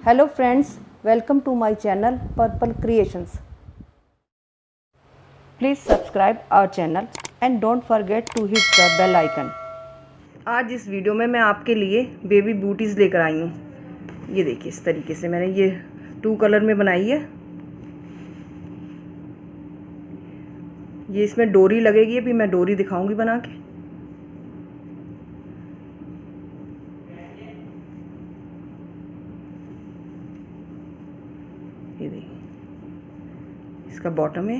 Hello friends, welcome to my channel Purple Creations. Please subscribe our channel and don't forget to hit the bell icon. आज इस video में मैं आपके लिए baby booties लेकर आई हूँ। ये देखिए, इस तरीके से मैंने ये 2 कलर में बनाई है। ये इसमें डोरी लगेगी, अभी मैं डोरी दिखाऊंगी बना के। ये देखिए, इसका बॉटम है।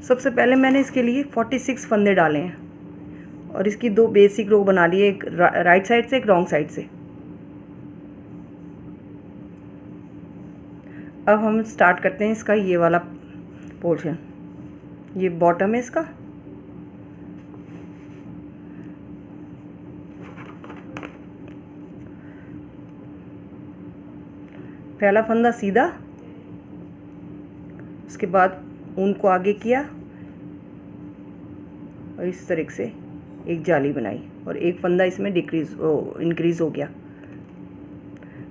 सबसे पहले मैंने इसके लिए 46 फंदे डाले हैं और इसकी 2 बेसिक रो बना लिए, एक राइट साइड से, एक रॉन्ग साइड से। अब हम स्टार्ट करते हैं इसका ये वाला पोर्शन। ये बॉटम है इसका। पहला फंदा सीधा, उसके बाद ऊन को आगे किया और इस तरीके से एक जाली बनाई और एक फंदा इसमें इंक्रीज हो गया।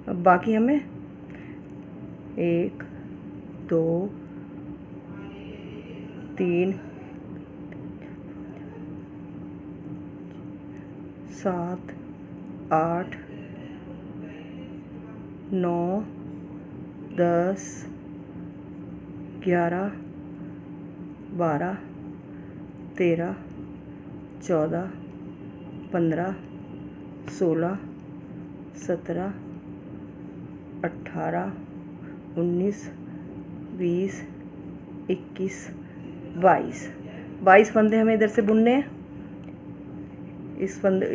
अब बाकी हमें 1 2 3 7 8 9 10 11 12 13 14 15 16 17 18 19 20 21 22 फंदे हमें इधर से बुनने हैं। इस फंदे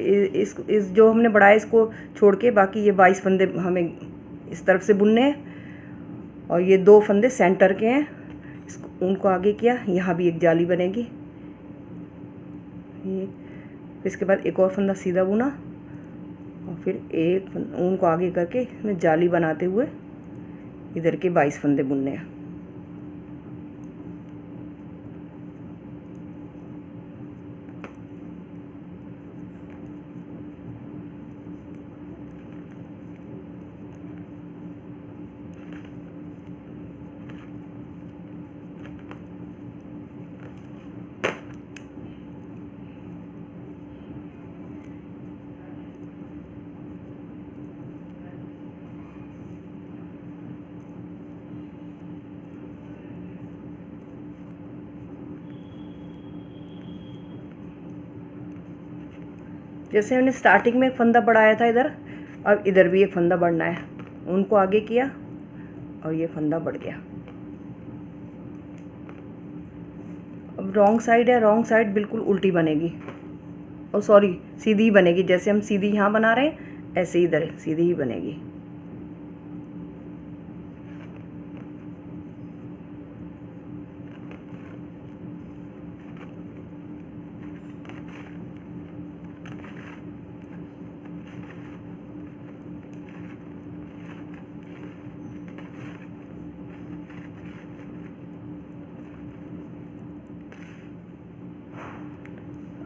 इस जो हमने बढ़ाया इसको छोड़ के बाकी ये 22 फंदे हमें इस तरफ से बुनने हैं और ये 2 फंदे सेंटर के हैं। इसको ऊन को आगे किया, यहाँ भी एक जाली बनेगी। ये इसके बाद एक और फंदा सीधा बुना और फिर एक ऊन को आगे करके इसमें जाली बनाते हुए इधर के 22 फंदे बुनने हैं। जैसे हमने स्टार्टिंग में एक फंदा बढ़ाया था इधर, अब इधर भी एक फंदा बढ़ना है। उनको आगे किया और ये फंदा बढ़ गया। अब रॉन्ग साइड है, रॉन्ग साइड बिल्कुल उल्टी बनेगी और सॉरी सीधी ही बनेगी। जैसे हम सीधी यहाँ बना रहे हैं ऐसे ही इधर सीधी ही बनेगी।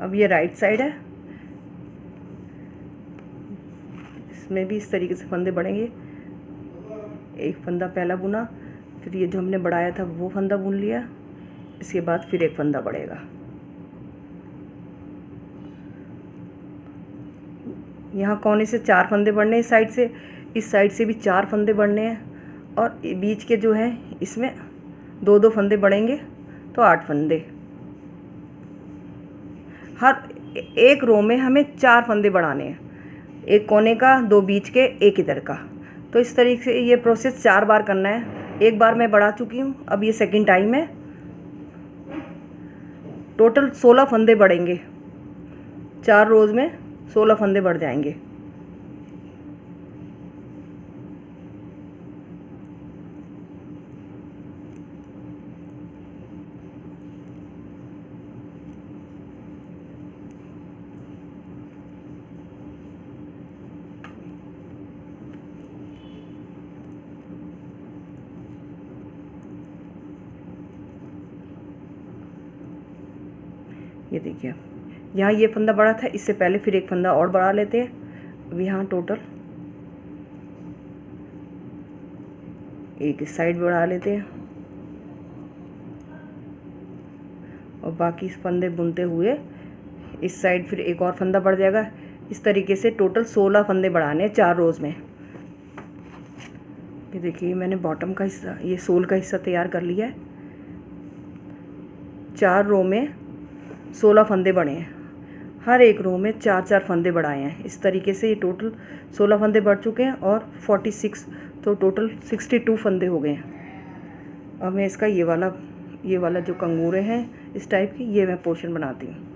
अब ये राइट साइड है, इसमें भी इस तरीके से फंदे बढ़ेंगे। एक फंदा पहला बुना, फिर ये जो हमने बढ़ाया था वो फंदा बुन लिया, इसके बाद फिर एक फंदा बढ़ेगा। यहाँ कोने से 4 फंदे बढ़ने हैं, इस साइड से भी 4 फंदे बढ़ने हैं और बीच के जो है इसमें 2-2 फंदे बढ़ेंगे तो 8 फंदे। हर एक रो में हमें 4 फंदे बढ़ाने हैं, एक कोने का, 2 बीच के, एक इधर का। तो इस तरीके से ये प्रोसेस 4 बार करना है। एक बार मैं बढ़ा चुकी हूँ, अब ये सेकंड टाइम है। टोटल 16 फंदे बढ़ेंगे, 4 रोज में 16 फंदे बढ़ जाएंगे। ये देखिए यहाँ ये फंदा बड़ा था, इससे पहले फिर एक फंदा और बढ़ा लेते हैं। अब यहाँ टोटल एक इस साइड बढ़ा लेते हैं और बाकी इस फंदे बुनते हुए इस साइड फिर एक और फंदा बढ़ जाएगा। इस तरीके से टोटल 16 फंदे बढ़ाने हैं 4 रोज़ में। ये देखिए मैंने बॉटम का हिस्सा, ये सोल का हिस्सा तैयार कर लिया है। 4 रो में 16 फंदे बढ़े हैं, हर एक रो में 4-4 फंदे बढ़ाए हैं। इस तरीके से ये टोटल 16 फंदे बढ़ चुके हैं और 46, तो टोटल 62 फंदे हो गए हैं। अब मैं इसका ये वाला जो कंगूरे हैं इस टाइप की, ये मैं पोर्शन बनाती हूँ।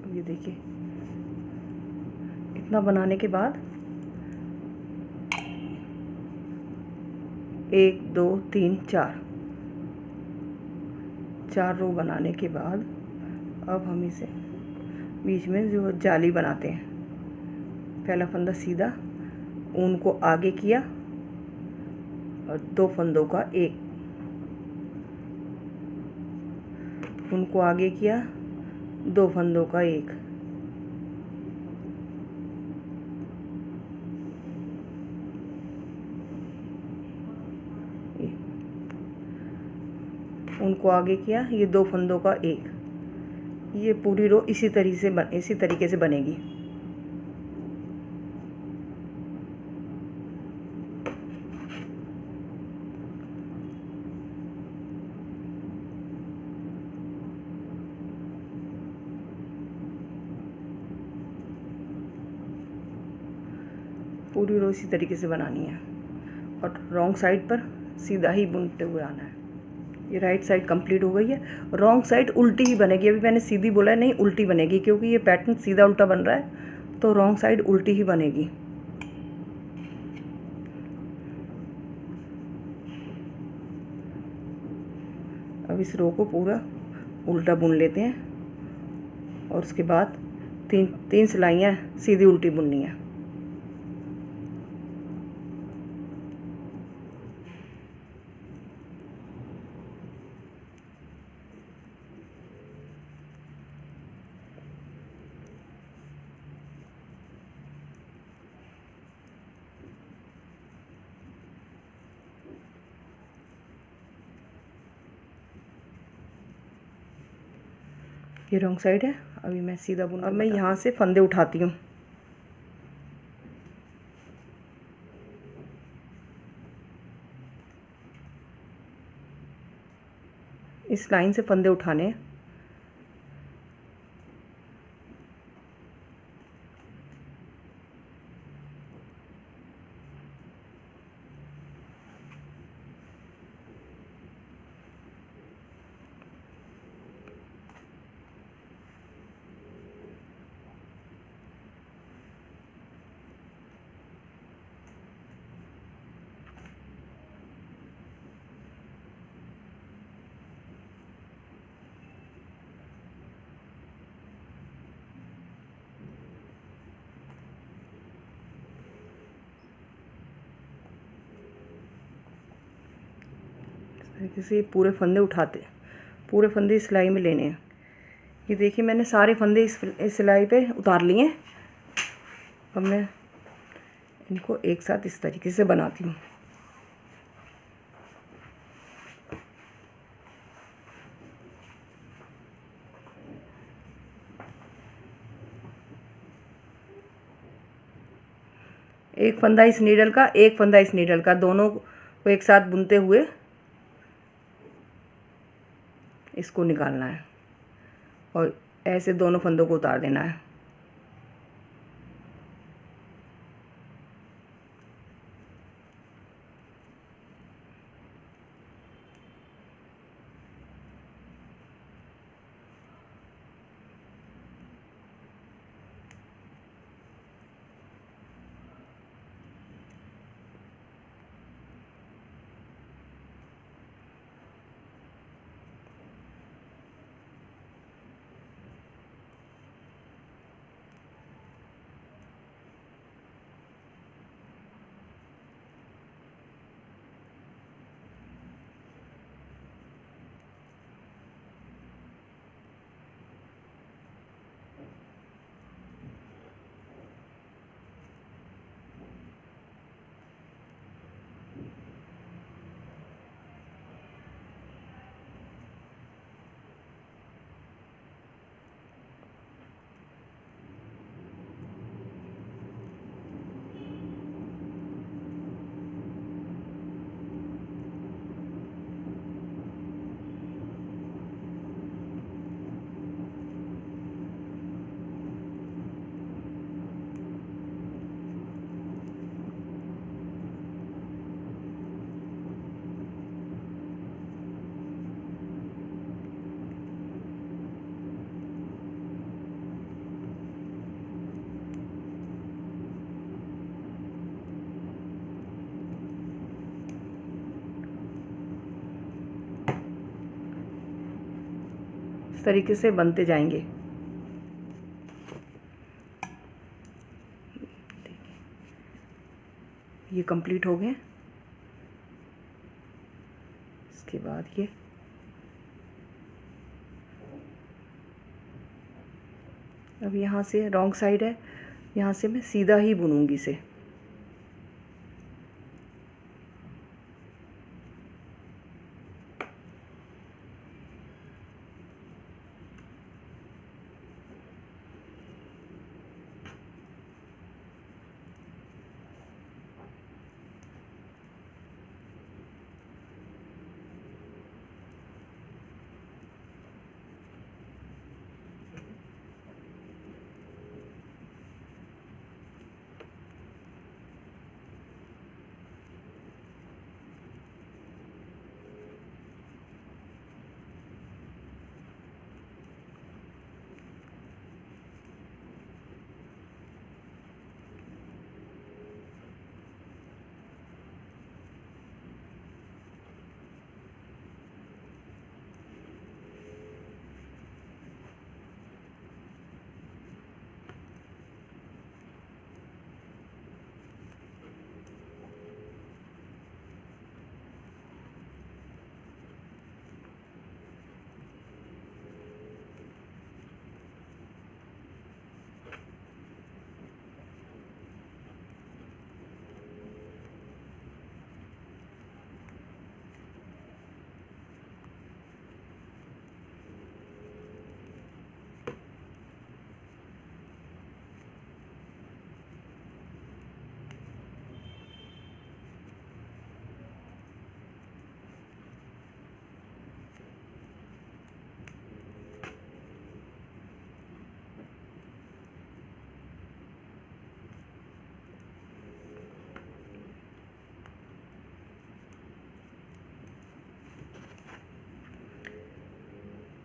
ये देखिए इतना बनाने के बाद 1 2 3 4 रो बनाने के बाद अब हम इसे बीच में जो जाली बनाते हैं। पहला फंदा सीधा, ऊन को आगे किया और 2 फंदों का एक, ऊन को आगे किया 2 फंदों का एक, उनको आगे किया, ये 2 फंदों का एक। ये पूरी रो इसी तरीके से बनेगी। पूरी रो इसी तरीके से बनानी है और रॉन्ग साइड पर सीधा ही बुनते हुए आना है। ये राइट साइड कंप्लीट हो गई है, रॉन्ग साइड उल्टी ही बनेगी। अभी मैंने सीधी बोला है, नहीं उल्टी बनेगी, क्योंकि ये पैटर्न सीधा उल्टा बन रहा है तो रॉन्ग साइड उल्टी ही बनेगी। अब इस रो को पूरा उल्टा बुन लेते हैं और उसके बाद तीन सिलाइयाँ सीधी उल्टी बुननी है। ये रॉन्ग साइड है, अभी मैं सीधा बुन। अब मैं यहाँ से फंदे उठाती हूँ। इस लाइन से फंदे उठाने, तरीके से पूरे फंदे पूरे फंदे इस सिलाई में लेने हैं। ये देखिए मैंने सारे फंदे इस सिलाई पे उतार लिए हैं। अब मैं इनको एक साथ इस तरीके से बनाती हूँ। एक फंदा इस नीडल का, एक फंदा इस नीडल का, दोनों को एक साथ बुनते हुए इसको निकालना है और ऐसे दोनों फंदों को उतार देना है। तरीके से बनते जाएंगे। ये कंप्लीट हो गए। इसके बाद ये अब यहाँ से रॉन्ग साइड है, यहाँ से मैं सीधा ही बुनूंगी इसे।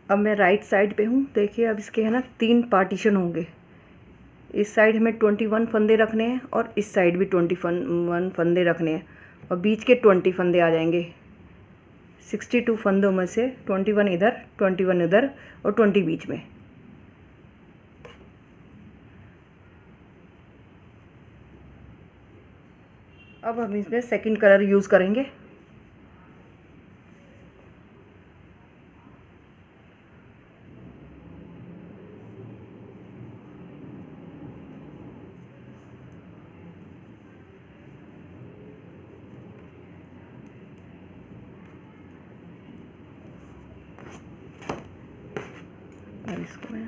अब मैं राइट साइड पे हूँ। देखिए अब इसके है ना 3 पार्टीशन होंगे। इस साइड हमें 21 फंदे रखने हैं और इस साइड भी 21 फंदे रखने हैं और बीच के 20 फंदे आ जाएंगे। 62 फंदों में से 21 इधर, 21 इधर और 20 बीच में। अब हम इसमें सेकंड कलर यूज़ करेंगे। और इसको मैं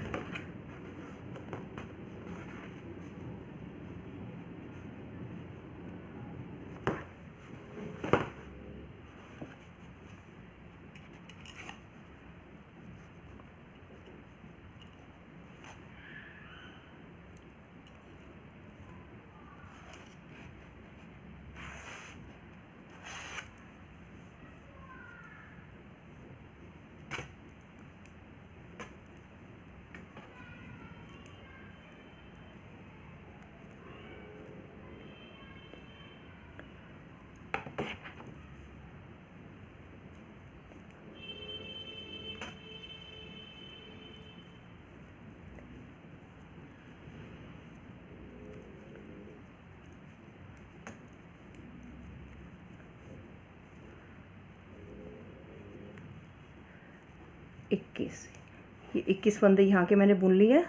ये 21 फंदे यहाँ के मैंने बुन लिए।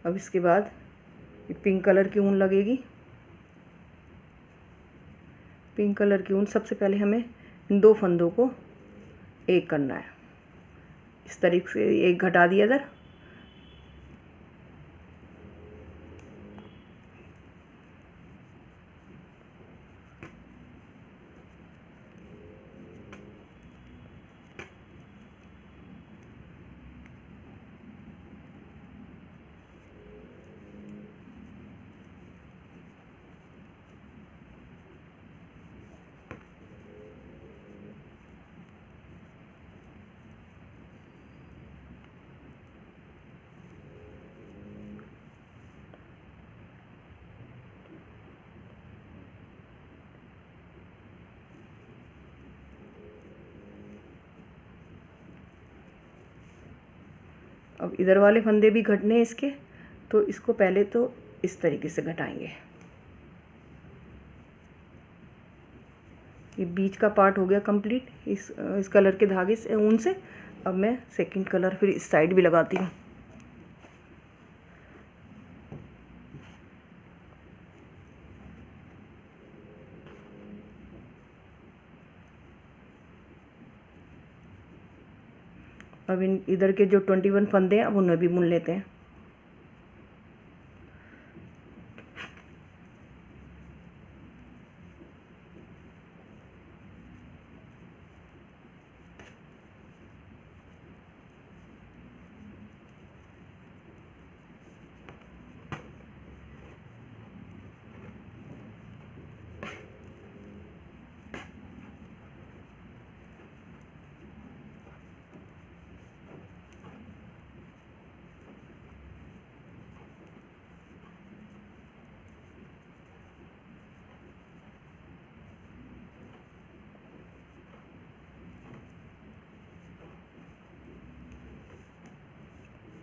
अब इसके बाद ये पिंक कलर की ऊन लगेगी। पिंक कलर की ऊन सबसे पहले हमें इन 2 फंदों को एक करना है। इस तरीके से एक घटा दिया इधर, अब इधर वाले फंदे भी घटने हैं इसके, तो इसको पहले तो इस तरीके से घटाएंगे। ये बीच का पार्ट हो गया कंप्लीट इस कलर के धागे से, ऊन से। अब मैं सेकंड कलर फिर इस साइड भी लगाती हूँ। अब इधर के जो 21 फंदे हैं अब उन्हें भी बुन लेते हैं।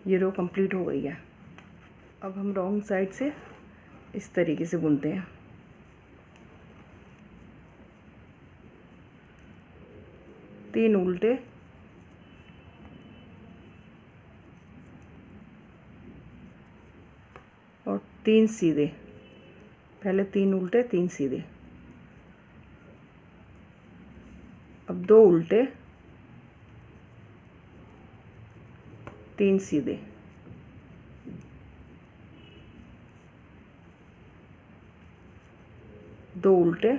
ये रो कंप्लीट हो गई है। अब हम रॉन्ग साइड से इस तरीके से बुनते हैं। तीन उल्टे और 3 सीधे। पहले 3 उल्टे 3 सीधे। अब 2 उल्टे 3 सीधे। दो उल्टे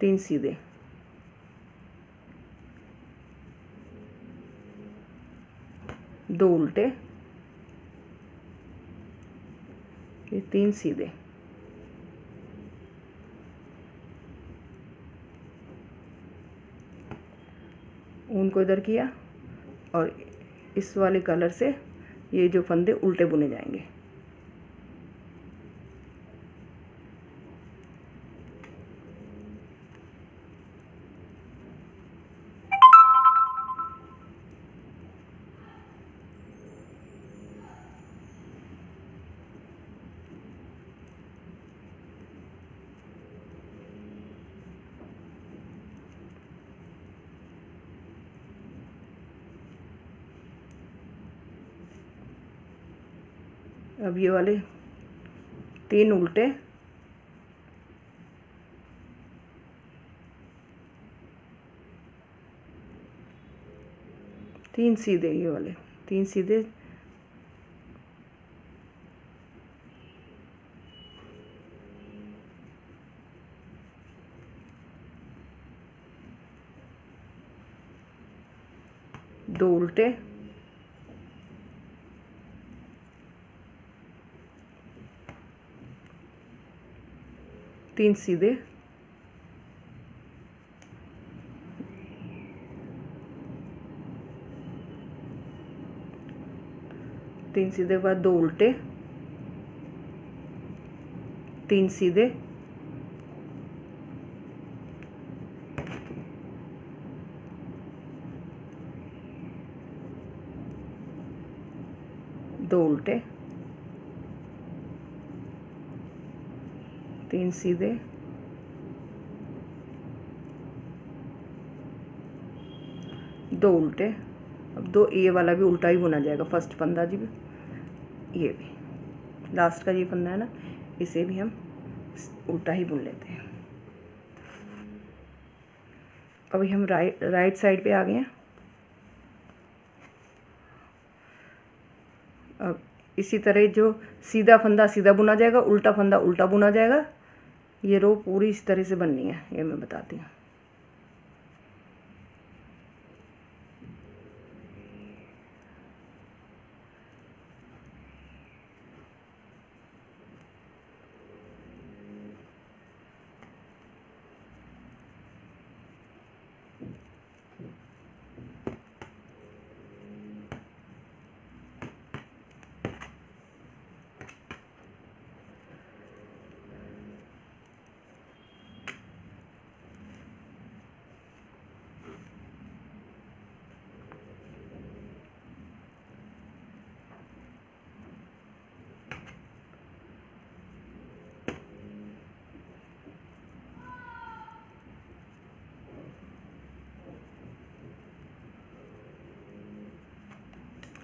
3 सीधे। दो उल्टे, ये 3 सीधे। ऊन को इधर किया और इस वाले कलर से ये जो फंदे उल्टे बुने जाएंगे। अब ये वाले 3 उल्टे, तीन सीधे, ये वाले 3 सीधे। दो उल्टे, तीन सीधे। तीन सीधे के बाद 2 उल्टे, 3 सीधे। दो उल्टे, 3 सीधे। दो उल्टे। अब दो, ये वाला भी उल्टा ही बुना जाएगा, फर्स्ट फंदा जी भी, ये भी लास्ट का ये फंदा है ना, इसे भी हम उल्टा ही बुन लेते हैं। अभी हम राइट साइड पे आ गए हैं। अब इसी तरह जो सीधा फंदा सीधा बुना जाएगा, उल्टा फंदा उल्टा बुना जाएगा। ये रो पूरी इस तरह से बननी है, ये मैं बताती हूँ।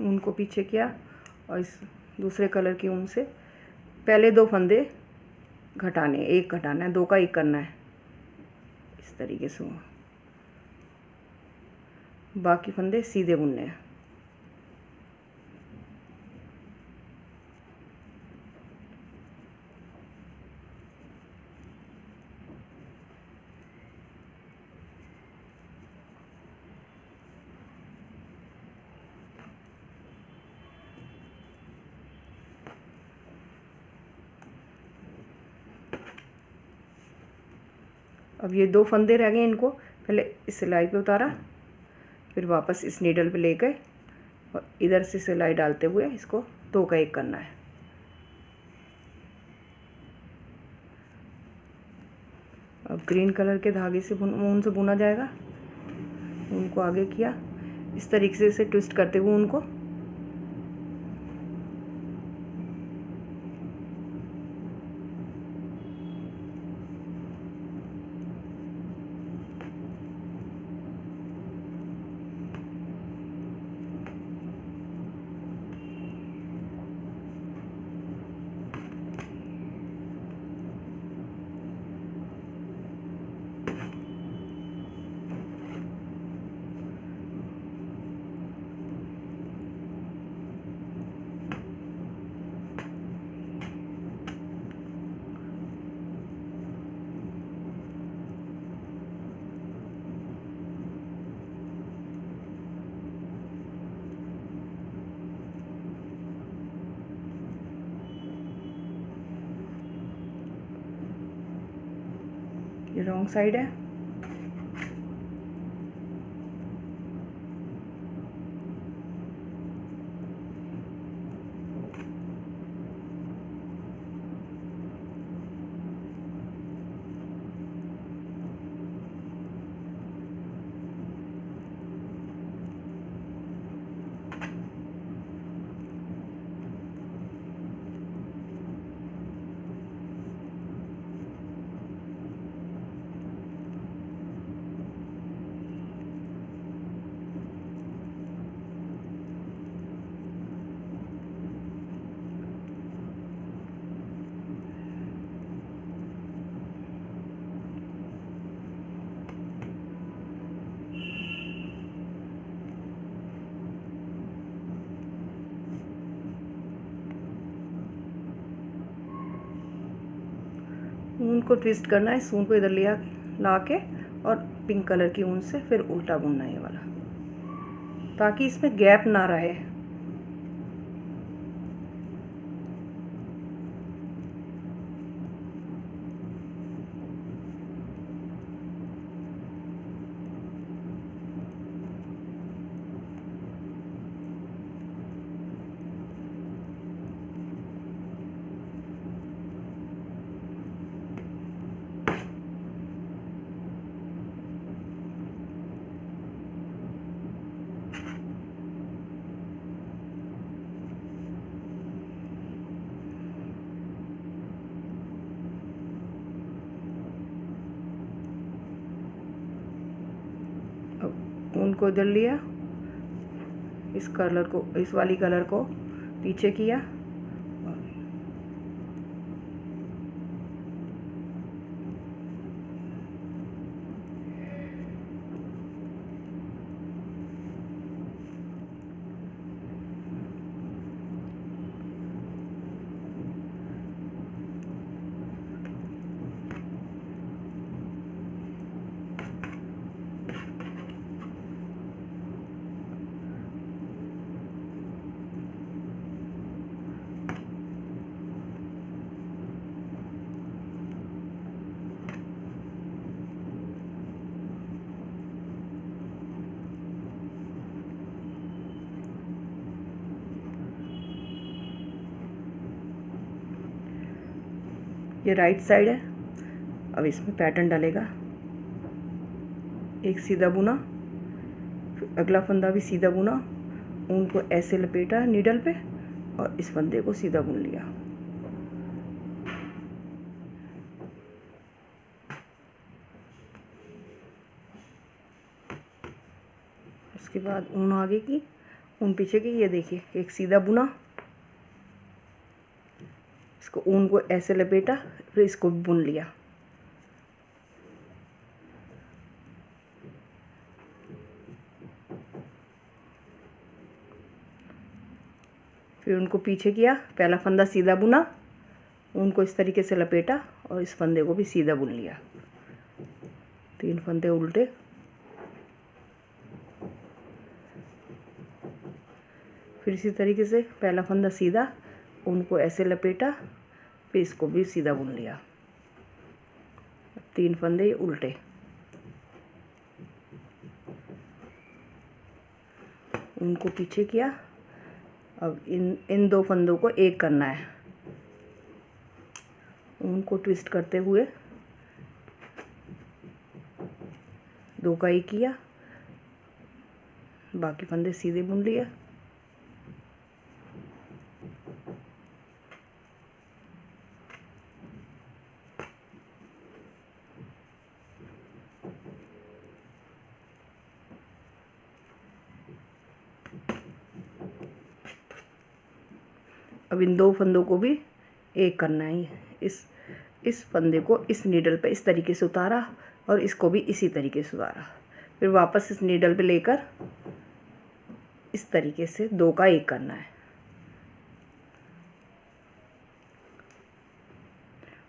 ऊन को पीछे किया और इस दूसरे कलर की ऊन से पहले 2 फंदे घटाने, एक घटाना है, 2 का 1 करना है, इस तरीके से। बाकी फंदे सीधे बुनने हैं। अब ये 2 फंदे रह गए, इनको पहले इस सिलाई पे उतारा, फिर वापस इस नीडल पे ले गए और इधर से सिलाई डालते हुए इसको 2 का 1 करना है। अब ग्रीन कलर के धागे से ऊन से बुना जाएगा। ऊन को आगे किया, इस तरीके से ट्विस्ट करते हुए ऊन को ये रॉन्ग साइड है। ऊन को ट्विस्ट करना है, इस ऊन को इधर ला के और पिंक कलर की ऊन से फिर उल्टा बुनना है ये वाला, ताकि इसमें गैप ना रहे। ऊन को इधर लिया, इस कलर को, इस वाली कलर को पीछे किया, ये राइट साइड है। अब इसमें पैटर्न डालेगा, एक सीधा बुना, फिर अगला फंदा भी सीधा बुना, ऊन को ऐसे लपेटा नीडल पे और इस फंदे को सीधा बुन लिया। उसके बाद ऊन आगे की ऊन पीछे की। ये देखिए एक सीधा बुना, इसको ऊन को ऐसे लपेटा, फिर इसको भी बुन लिया। फिर उनको पीछे किया, पहला फंदा सीधा बुना, ऊन को इस तरीके से लपेटा और इस फंदे को भी सीधा बुन लिया। 3 फंदे उल्टे, फिर इसी तरीके से पहला फंदा सीधा, ऊन को ऐसे लपेटा, फिर इसको भी सीधा बुन लिया। 3 फंदे उल्टे, ऊन को पीछे किया। अब इन 2 फंदों को एक करना है। ऊन को ट्विस्ट करते हुए 2 का एक किया, बाकी फंदे सीधे बुन लिया। अब इन 2 फंदों को भी एक करना है। इस फंदे को इस नीडल पे इस तरीके से उतारा और इसको भी इसी तरीके से उतारा, फिर वापस इस नीडल पे लेकर इस तरीके से 2 का एक करना है।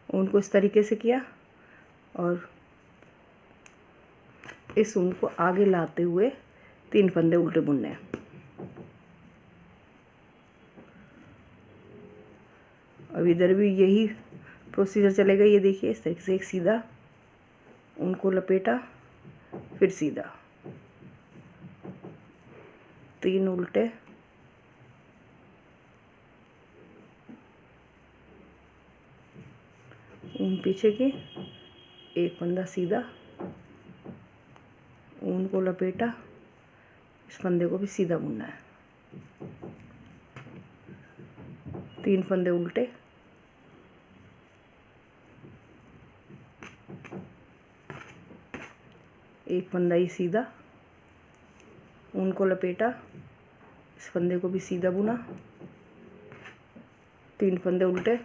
ऊन को इस तरीके से किया और इस ऊन को आगे लाते हुए 3 फंदे उल्टे बुनने हैं। अब इधर भी यही प्रोसीजर चलेगा। ये देखिए इस तरीके से एक सीधा, उनको लपेटा, फिर सीधा, 3 उल्टे, ऊन पीछे की, एक फंदा सीधा, ऊन को लपेटा, इस फंदे को भी सीधा बुनना है। 3 फंदे उल्टे, एक फंदा ही सीधा, ऊन को लपेटा, इस फंदे को भी सीधा बुना, 3 फंदे उल्टे,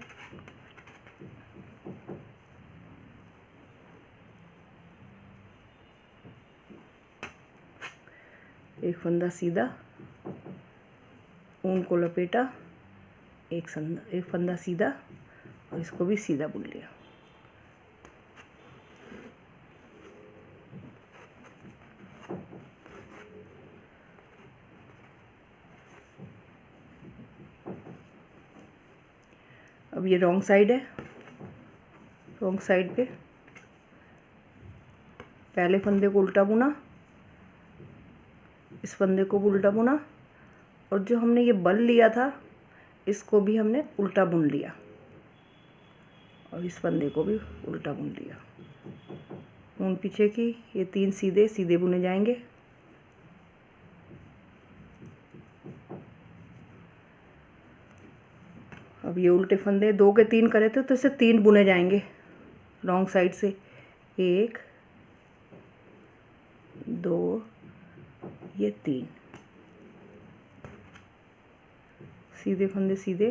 एक फंदा सीधा, ऊन को लपेटा, एक फंदा सीधा और इसको भी सीधा बुन लिया। अब ये रॉन्ग साइड है। रॉन्ग साइड पे पहले फंदे को उल्टा बुना, इस फंदे को उल्टा बुना और जो हमने ये बल लिया था इसको भी हमने उल्टा बुन लिया और इस फंदे को भी उल्टा बुन लिया। ऊन पीछे की, ये 3 सीधे सीधे बुने जाएंगे। अब ये उल्टे फंदे 2 के 3 करे थे तो इसे 3 बुने जाएंगे रॉन्ग साइड से। 1 2 ये 3 सीधे फंदे सीधे,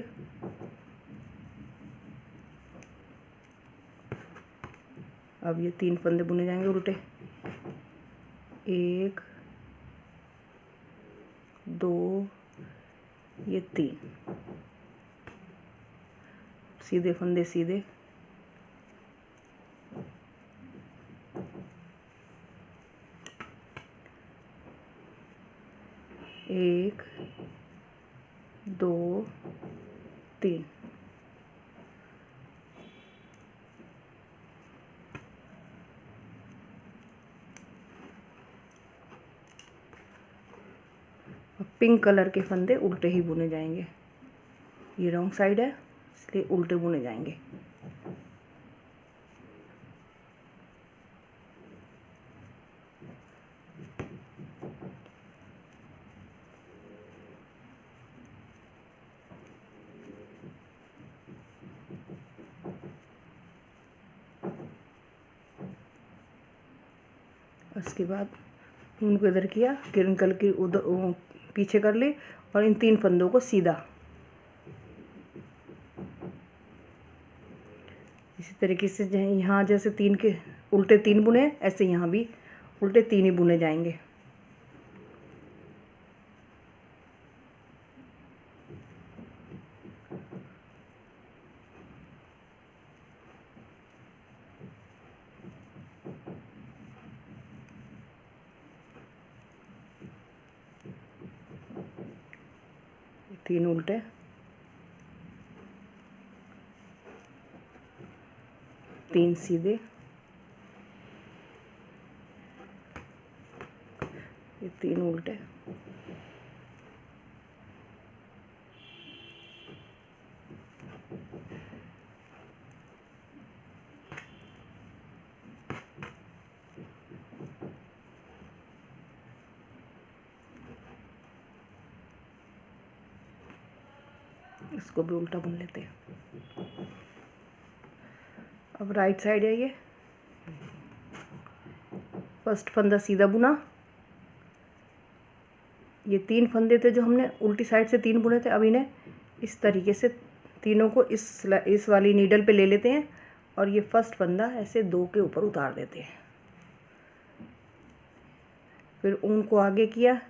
अब ये 3 फंदे बुने जाएंगे उल्टे। 1 2 ये 3 सीधे फंदे सीधे, 1 2 3 पिंक कलर के फंदे उल्टे ही बुने जाएंगे। ये रॉन्ग साइड है इसलिए उल्टे बुने जाएंगे। उसके बाद ऊन को इधर किया, ग्रीन कलर की उधर पीछे कर ली और इन 3 फंदों को सीधा इसी तरीके से यहाँ जैसे 3 के उल्टे 3 बुने, ऐसे यहाँ भी उल्टे 3 ही बुने जाएंगे। तीन उल्टे, तीन सीधे, ये 3 उल्टे, इसको भी उल्टा बुन लेते हैं। अब राइट साइड है, ये फर्स्ट फंदा सीधा बुना, ये 3 फंदे थे जो हमने उल्टी साइड से 3 बुने थे। अब इन्हें इस तरीके से तीनों को इस वाली नीडल पे ले लेते हैं और ये फर्स्ट फंदा ऐसे 2 के ऊपर उतार देते हैं। फिर ऊन को आगे किया,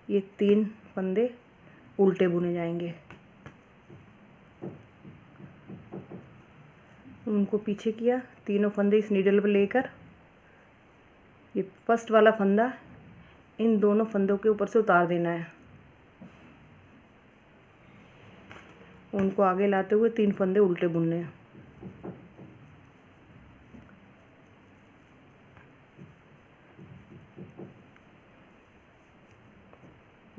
ये 3 फंदे उल्टे बुने जाएंगे, उनको पीछे किया, तीनों फंदे इस नीडल पर लेकर ये फर्स्ट वाला फंदा इन दोनों फंदों के ऊपर से उतार देना है। उनको आगे लाते हुए 3 फंदे उल्टे बुनने हैं।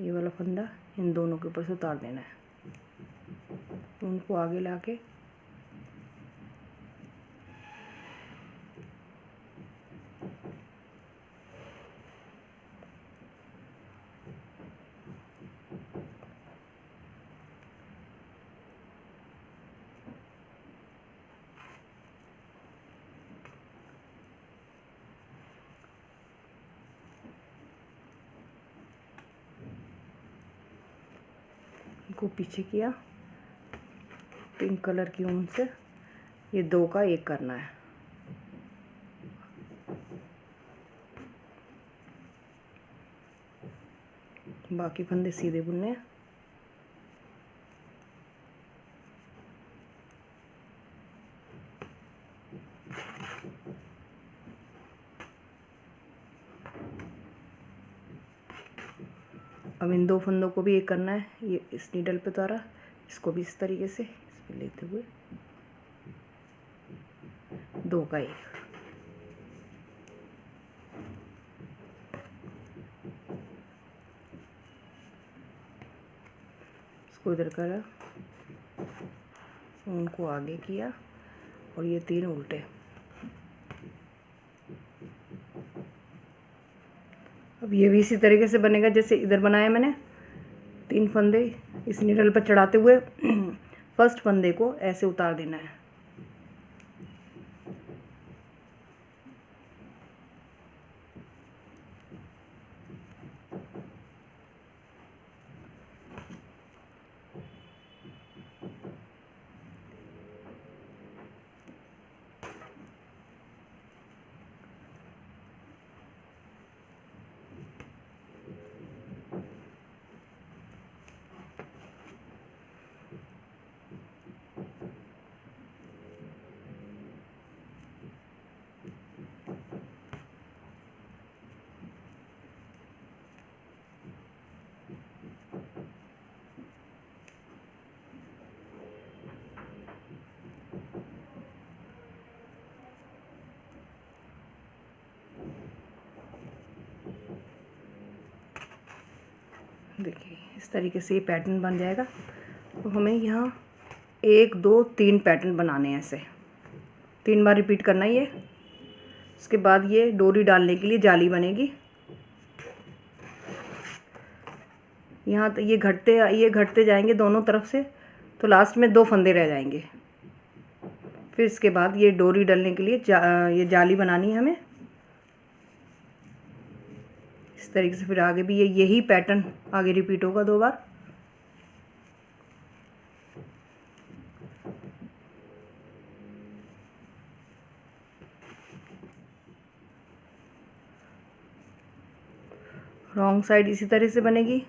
ये वाला फंदा इन दोनों के ऊपर से उतार देना है। उनको आगे लाके को पीछे किया, पिंक कलर की ऊन से ये 2 का 1 करना है। बाकी फंदे सीधे बुनने हैं। अब इन 2 फंदों को भी 1 करना है, ये इस नीडल पे उतारा, इसको भी इस तरीके से इस पे लेते हुए 2 का 1। इसको इधर करा, उनको आगे किया और ये 3 उल्टे। अब ये भी इसी तरीके से बनेगा जैसे इधर बनाया मैंने। 3 फंदे इस नीडल पर चढ़ाते हुए फर्स्ट फंदे को ऐसे उतार देना है। देखिए इस तरीके से ये पैटर्न बन जाएगा। तो हमें यहाँ 1 2 3 पैटर्न बनाने हैं, ऐसे 3 बार रिपीट करना है ये। उसके बाद ये डोरी डालने के लिए जाली बनेगी। यहाँ तो ये घटते जाएंगे दोनों तरफ से, तो लास्ट में 2 फंदे रह जाएंगे। फिर इसके बाद ये डोरी डालने के लिए ये जाली बनानी है हमें। इस तरीके से फिर आगे भी यही पैटर्न आगे रिपीट होगा 2 बार। रॉन्ग साइड इसी तरह से बनेगी।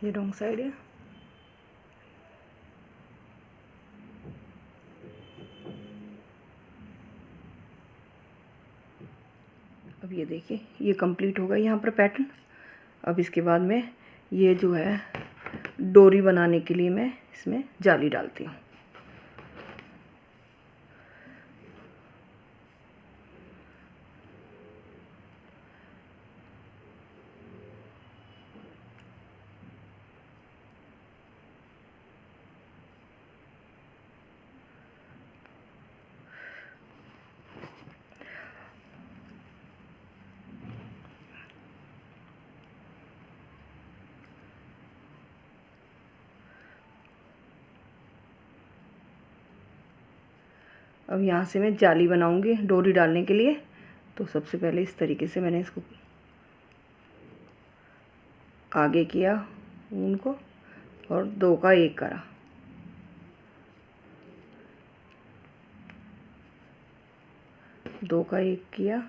ये रॉन्ग साइड है। अब ये देखिए ये कंप्लीट होगा यहाँ पर पैटर्न। अब इसके बाद में ये जो है डोरी बनाने के लिए मैं इसमें जाली डालती हूँ। अब यहाँ से मैं जाली बनाऊंगी डोरी डालने के लिए। तो सबसे पहले इस तरीके से मैंने इसको आगे किया ऊन को और 2 का 1 करा। दो का 1 किया,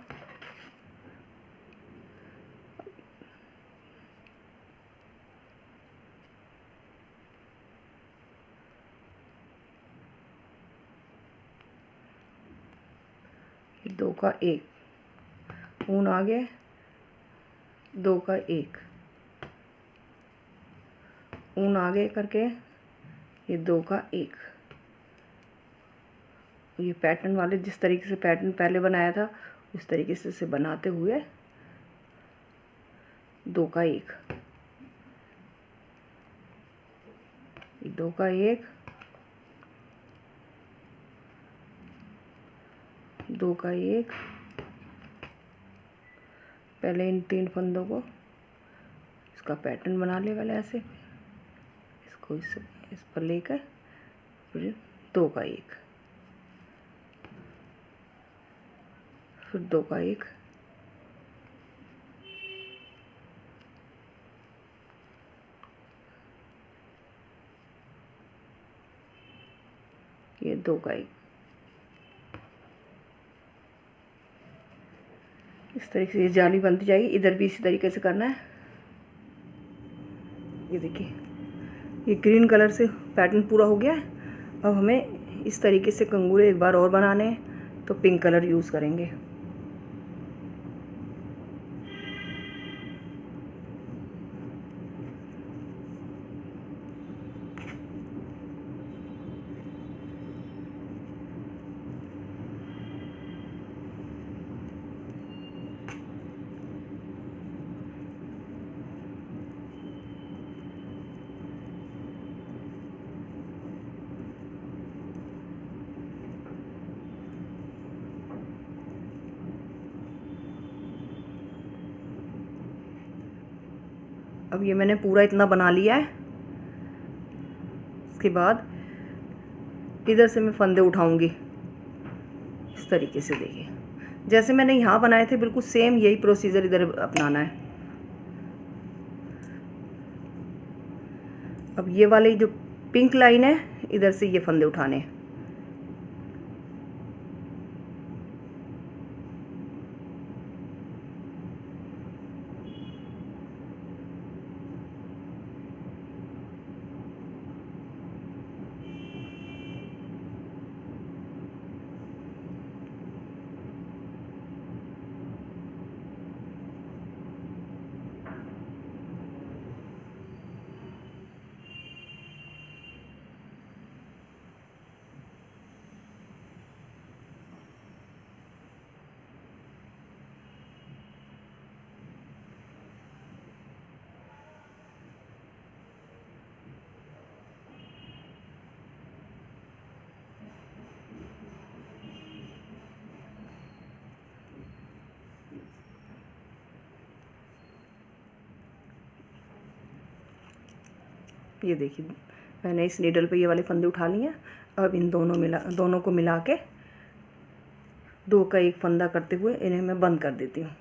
दो का 1 ऊन आ गया, 2 का 1 ऊन आगे करके ये 2 का 1। ये पैटर्न वाले जिस तरीके से पैटर्न पहले बनाया था उस तरीके से इसे बनाते हुए 2 का 1 2 का 1 2 का 1। पहले इन 3 फंदों को इसका पैटर्न बना ले पहले ऐसे, इसको इस पर लेकर फिर 2 का 1 फिर 2 का 1 ये 2 का 1। इस तरीके से ये जाली बनती जाएगी। इधर भी इसी तरीके से करना है। ये देखिए ये ग्रीन कलर से पैटर्न पूरा हो गया है। अब हमें इस तरीके से कंगूरे एक बार और बनाने हैं तो पिंक कलर यूज़ करेंगे। अब ये मैंने पूरा इतना बना लिया है। इसके बाद इधर से मैं फंदे उठाऊंगी इस तरीके से। देखिए जैसे मैंने यहाँ बनाए थे बिल्कुल सेम यही प्रोसीजर इधर अपनाना है। अब ये वाली जो पिंक लाइन है इधर से ये फंदे उठाने हैं। ये देखिए मैंने इस नीडल पे ये वाले फंदे उठा लिए हैं। अब इन दोनों को मिला के 2 का 1 फंदा करते हुए इन्हें मैं बंद कर देती हूँ।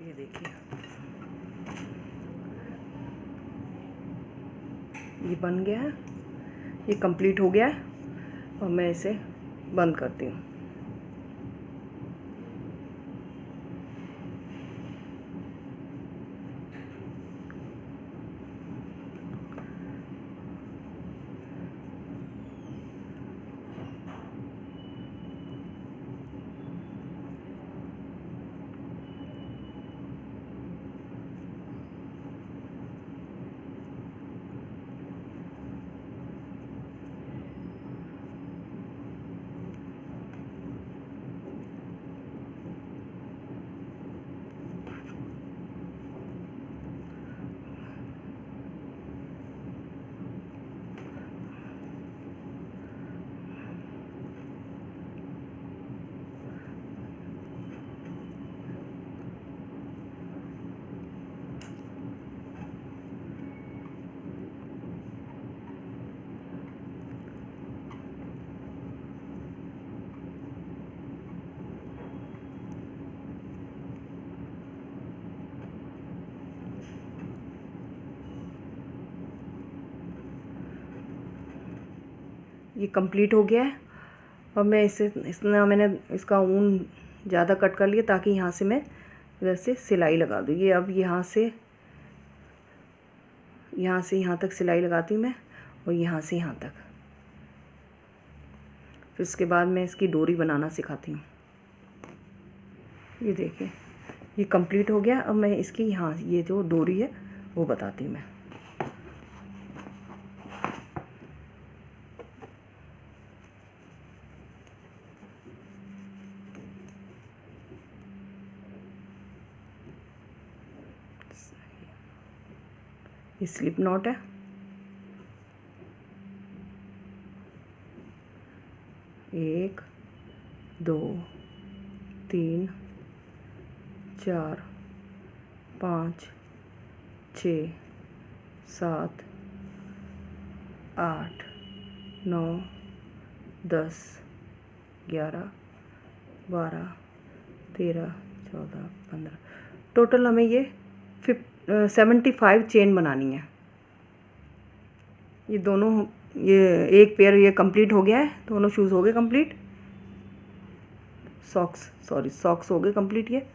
ये देखिए ये बन गया है, ये कंप्लीट हो गया है और मैं इसे बंद करती हूँ। ये कंप्लीट हो गया है। अब मैं मैंने इसका ऊन ज़्यादा कट कर लिया ताकि यहाँ से मैं इधर से सिलाई लगा दूँ। ये अब यहाँ से यहाँ तक सिलाई लगाती हूँ मैं और यहाँ से यहाँ तक। फिर उसके बाद मैं इसकी डोरी बनाना सिखाती हूँ। ये देखिए ये कंप्लीट हो गया। अब मैं इसकी यहाँ ये जो डोरी है वो बताती हूँ मैं। ये स्लिप नॉट है। एक, 2, 3, 4, 5, 6, 7, 8, 9, 10, 11, 12, 13, 14, 15 टोटल हमें ये 75 चेन बनानी है। ये दोनों ये एक पेयर ये कंप्लीट हो गया है। दोनों शूज़ हो गए कंप्लीट। सॉक्स हो गए कंप्लीट ये।